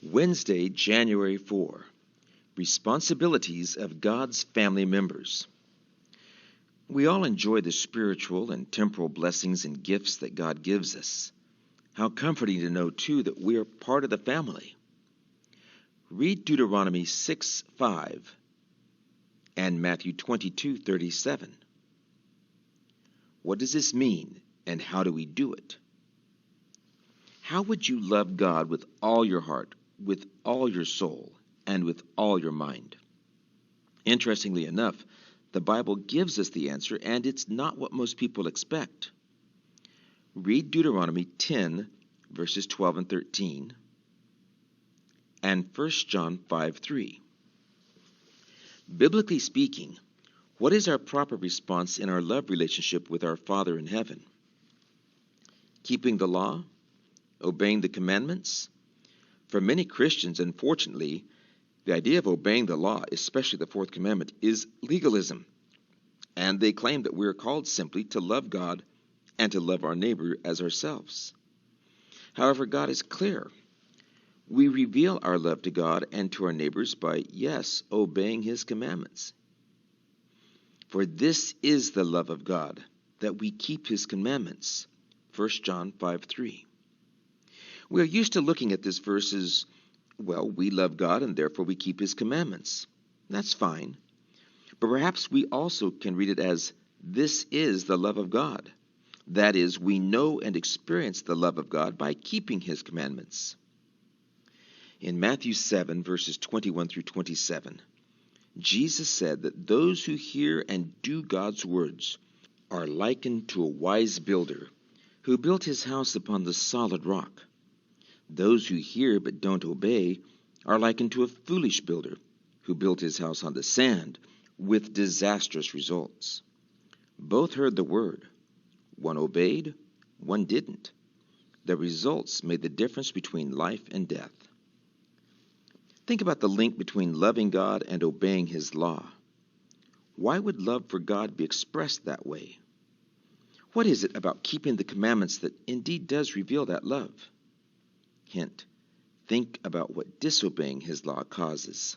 Wednesday, January 4. Responsibilities of God's family members. We all enjoy the spiritual and temporal blessings and gifts that God gives us. How comforting to know, too, that we are part of the family. Read Deuteronomy 6:5 and Matthew 22:37. What does this mean, and how do we do it? How would you love God with all your heart, with all your soul, and with all your mind? Interestingly enough, the Bible gives us the answer, and it's not what most people expect. Read Deuteronomy 10, verses 12 and 13, and 1 John 5:3. Biblically speaking, what is our proper response in our love relationship with our Father in heaven? Keeping the law? Obeying the commandments? For many Christians, unfortunately, the idea of obeying the law, especially the fourth commandment, is legalism. And they claim that we are called simply to love God and to love our neighbor as ourselves. However, God is clear. We reveal our love to God and to our neighbors by, yes, obeying His commandments. For this is the love of God, that we keep His commandments. 1 John 5:3. We are used to looking at this verse as, well, we love God and therefore we keep His commandments. That's fine. But perhaps we also can read it as, this is the love of God. That is, we know and experience the love of God by keeping His commandments. In Matthew 7, verses 21 through 27, Jesus said that those who hear and do God's words are likened to a wise builder who built his house upon the solid rock. Those who hear but don't obey are likened to a foolish builder who built his house on the sand with disastrous results. Both heard the word. One obeyed, one didn't. The results made the difference between life and death. Think about the link between loving God and obeying His law. Why would love for God be expressed that way? What is it about keeping the commandments that indeed does reveal that love? Hint, think about what disobeying His law causes.